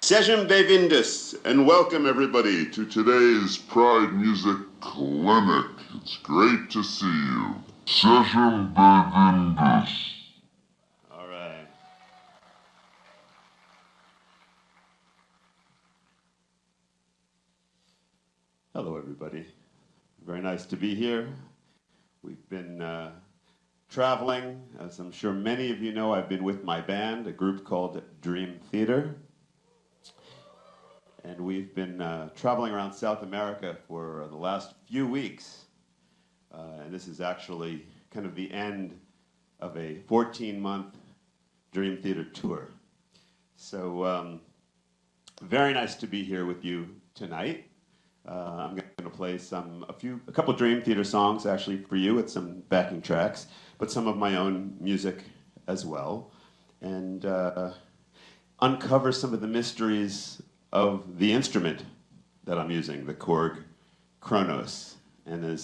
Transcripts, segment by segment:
Sejam bem-vindos, and welcome everybody to today's Pride Music Clinic. It's great to see you. Sejam bem-vindos. All right. Hello, everybody. Very nice to be here. We've been traveling. As I'm sure many of you know, I've been with my band, a group called Dream Theater. And we've been traveling around South America for the last few weeks. And this is actually kind of the end of a 14-month Dream Theater tour. So very nice to be here with you tonight. I'm going to play a couple Dream Theater songs actually for you with some backing tracks, but some of my own music as well, and uncover some of the mysteries of the instrument that I'm using, the Korg Kronos. And as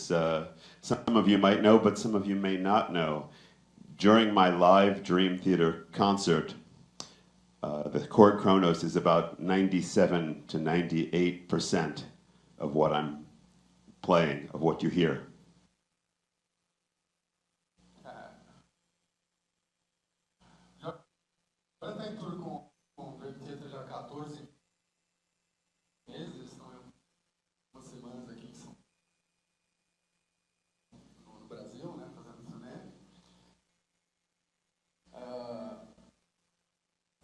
some of you might know, but some of you may not know, during my live Dream Theater concert, the Korg Kronos is about 97 to 98% of what I'm playing, of what you hear. Meses, estão umas semanas aqui no Brasil, né, fazendo turnê.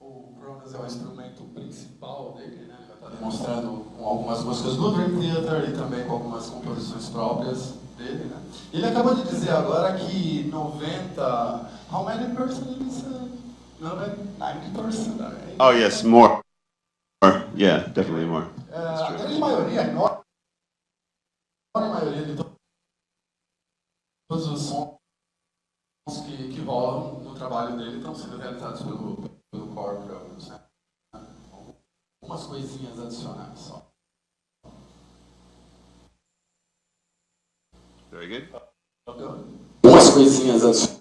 O Rudess é o instrumento principal dele, né? Ele vai estar demonstrando com algumas músicas do Dream Theater e também com algumas composições próprias dele, né? Ele acabou de dizer agora que 90... How many percent is 90%? Right? Oh yes, more. Yeah, definitely more. A grande maioria, a enorme maioria de todos os sons que rolam no trabalho dele estão sendo realizados pelo Korg Kronos, né? Algumas coisinhas adicionais só. Very good. Algumas coisinhas adicionais.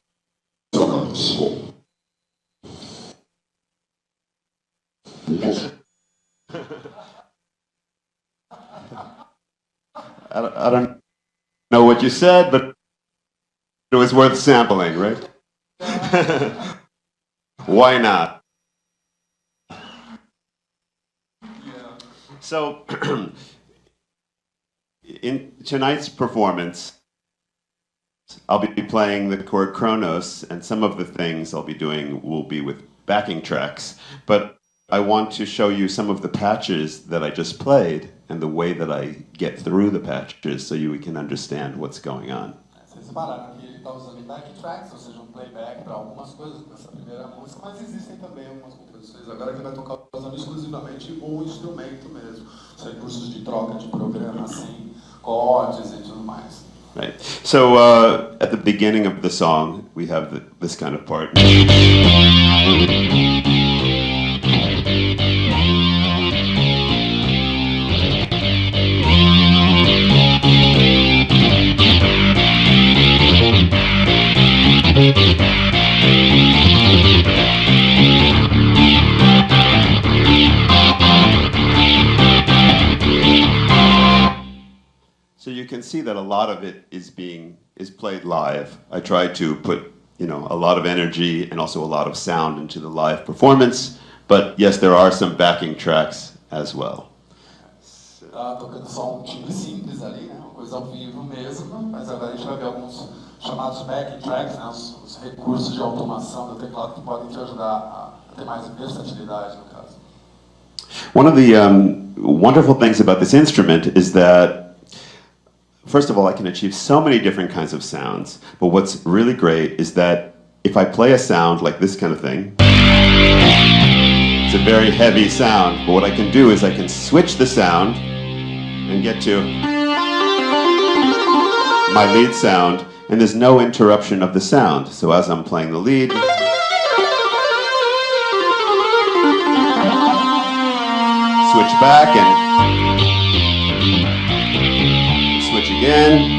I don't know what you said, but it was worth sampling, right? Why not? Yeah. So, in tonight's performance, I'll be playing the Korg Kronos, and some of the things I'll be doing will be with backing tracks, but I want to show you some of the patches that I just played and the way that I get through the patches so you can understand what's going on. Vocês repararam que ele está usando back tracks, ou seja, playback para algumas coisas nessa primeira música, mas existem também algumas composições agora que vai tocar usando exclusivamente o instrumento mesmo, sem recursos de troca de programa, sem cortes e tudo mais. Right. So at the beginning of the song, we have this kind of part. So you can see that a lot of it is played live. I try to put, a lot of energy and also a lot of sound into the live performance, but yes, there are some backing tracks as well. Tocando só timbre simples ali, né? Uma coisa ao vivo mesmo, mas agora a gente vai ver alguns chamados backing tracks, né? Os recursos de automação do teclado que podem te ajudar a ter mais versatilidade no caso. One of the wonderful things about this instrument is that, first of all, I can achieve so many different kinds of sounds, but what's really great is that if I play a sound like this kind of thing, it's a very heavy sound, but what I can do is I can switch the sound and get to my lead sound, and there's no interruption of the sound. So as I'm playing the lead, switch back and switch again.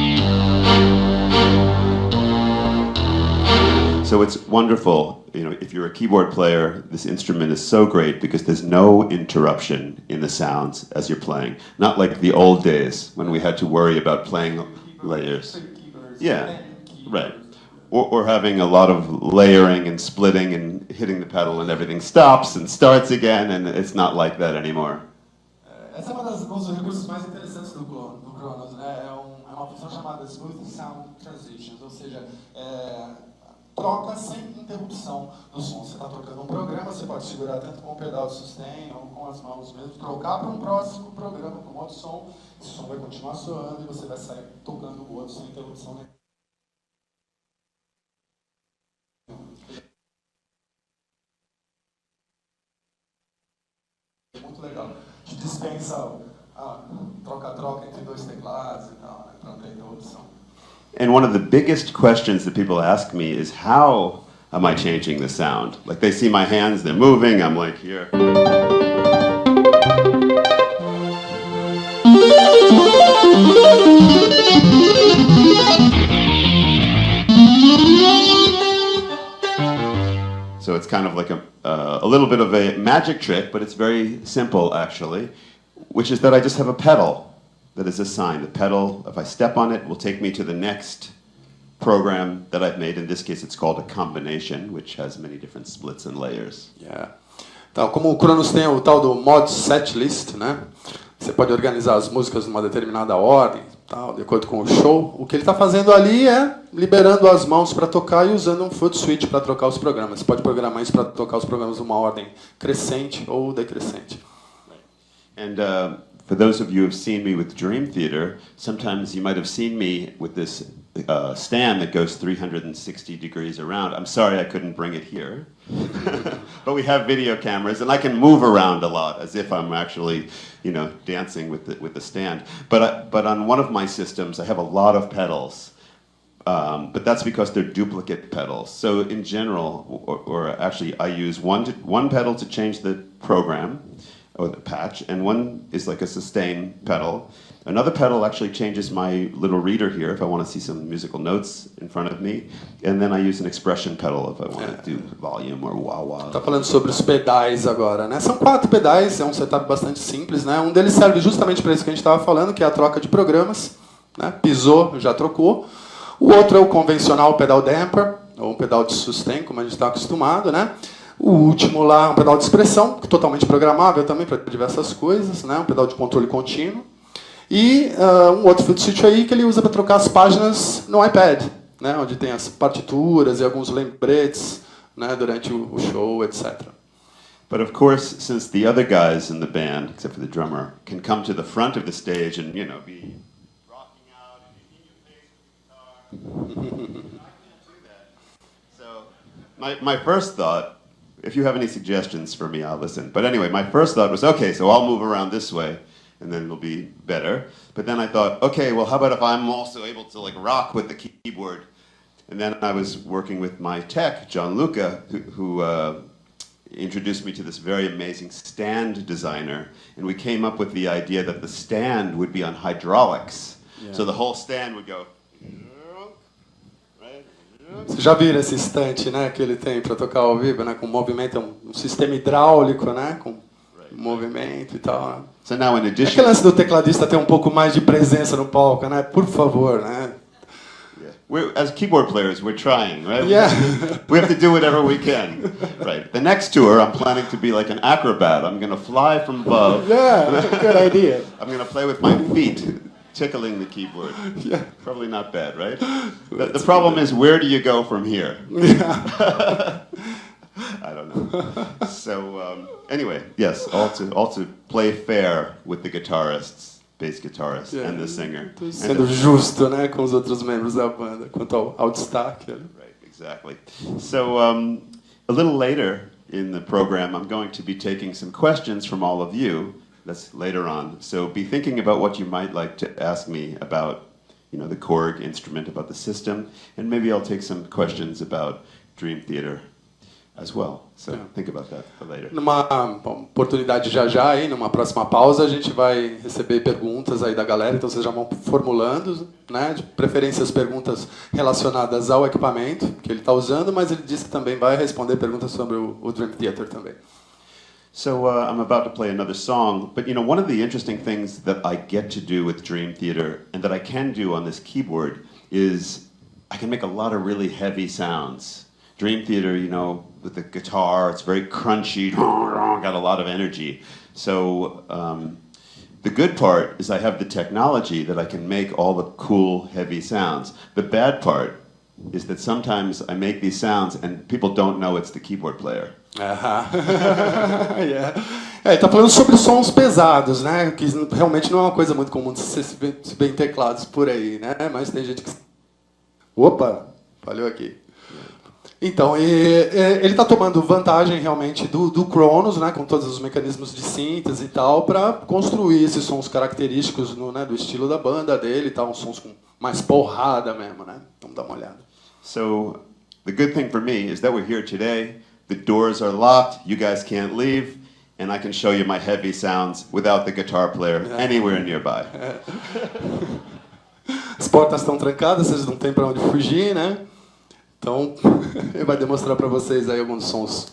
So so it's wonderful. You know, if you're a keyboard player, this instrument is so great because there's no interruption in the sounds as you're playing. Not like the old days when we had to worry about playing layers. Yeah, right. Or having a lot of layering and splitting and hitting the pedal and everything stops and starts again, and it's not like that anymore. Essa é um dos recursos mais interessantes do Kronos, né? É uma função chamada Smooth Sound Transitions, ou seja, troca sem interrupção do som. Você está tocando um programa, você pode segurar tanto com o pedal de sustain ou com as mãos mesmo, trocar para um próximo programa, para um outro som, esse som vai continuar soando e você vai sair tocando o outro sem interrupção nenhuma. Muito legal. A gente dispensa a troca-troca entre dois teclados e tal, né, para não ter interrupção. And one of the biggest questions that people ask me is, how am I changing the sound? Like, they see my hands, they're moving, I'm like here. So it's kind of like a little bit of a magic trick, but it's very simple actually, which is that I just have a pedal that is assigned. The pedal, if I step on it, will take me to the next program that I've made. In this case, it's called a combination, which has many different splits and layers. Yeah. Então, como o Kronos tem o tal do mod set list, né? Você pode organizar as músicas numa determinada ordem, tal, de acordo com o show. O que ele está fazendo ali é liberando as mãos para tocar e usando um foot switch para trocar os programas. Você pode programar isso para tocar os programas numa ordem crescente ou decrescente. And for those of you who have seen me with Dream Theater, sometimes you might have seen me with this stand that goes 360 degrees around. I'm sorry I couldn't bring it here. But we have video cameras, and I can move around a lot as if I'm actually, you know, dancing with the stand. But on one of my systems, I have a lot of pedals. But that's because they're duplicate pedals. So in general, or actually I use one pedal to change the program, or the patch, and one is like a sustain pedal. Another pedal actually changes my little reader here if I want to see some musical notes in front of me, and then I use an expression pedal if I want to do volume or wah-wah. Tá falando sobre os pedais agora, né? São 4 pedais, é um setup bastante simples, né? Um deles serve justamente para isso que a gente estava falando, que é a troca de programas, né? Pisou, já trocou. O outro é o convencional pedal damper, ou um pedal de sustain, como a gente está acostumado, né? O último lá é um pedal de expressão, totalmente programável também para diversas coisas, né? Um pedal de controle contínuo. E um outro foot switch aí que ele usa para trocar as páginas no iPad, né? Onde tem as partituras e alguns lembretes, né? Durante o show, etc. But of course, since the other guys in the band, except for the drummer, can come to the front of the stage and, you know, be rocking out and hitting your face with the guitar, I can't do that. So my first thought, if you have any suggestions for me, I'll listen. But anyway, my first thought was, okay, so I'll move around this way, and then it'll be better. But then I thought, okay, well, how about if I'm also able to like rock with the keyboard? And then I was working with my tech, Gianluca, who introduced me to this very amazing stand designer, and we came up with the idea that the stand would be on hydraulics. Yeah. So the whole stand would go. Você já viram esse estante, né, que ele tem para tocar ao vivo, né, com movimento, é um sistema hidráulico, né, com movimento e tal. Né? So now in addition, é que lance do tecladista ter um pouco mais de presença no palco, né? Por favor, né? Yeah. As keyboard players, we're trying, right? Yeah. We have to do whatever we can. Right. The next tour, I'm planning to be like an acrobat. I'm going to fly from above. Yeah, good idea. I'm going to play with my feet, tickling the keyboard. Yeah. Probably not bad, right? The problem is, where do you go from here? Yeah. I don't know. So anyway, yes, all to play fair with the guitarists, bass guitarist, and the singer. Sendo justo, né, com os outros membros da banda quanto ao destaque. Right, exactly. So a little later in the program, I'm going to be taking some questions from all of you. That's later on. So be thinking about what you might like to ask me about, you know, the Korg instrument, about the system, and maybe I'll take some questions about Dream Theater. as well. So think about that for later. Numa oportunidade já aí, numa próxima pausa, a gente vai receber perguntas aí da galera, então vocês já vão formulando, né? De preferência as perguntas relacionadas ao equipamento que ele está usando, mas ele disse que também vai responder perguntas sobre o Dream Theater também. So I'm about to play another song, but one of the interesting things that I get to do with Dream Theater and that I can do on this keyboard is I can make a lot of really heavy sounds. Dream Theater, with the guitar, it's very crunchy, got a lot of energy. So the good part is I have the technology that I can make all the cool, heavy sounds. The bad part is that sometimes I make these sounds and people don't know it's the keyboard player. Yeah. Ele está falando sobre sons pesados, né? Que realmente não é uma coisa muito comum de se ver em teclados por aí, né? Mas tem gente que... Opa, falhou aqui. Então, ele está tomando vantagem realmente do Kronos, né, com todos os mecanismos de síntese e tal, para construir esses sons característicos do estilo da banda dele e tal, uns sons com mais porrada mesmo, né? Vamos dar uma olhada. So, the good thing for me is that we're here today. The doors are locked, you guys can't leave, and I can show you my heavy sounds without the guitar player anywhere nearby. As portas estão trancadas, vocês não têm para onde fugir, né? Então, ele vai demonstrar para vocês aí alguns sons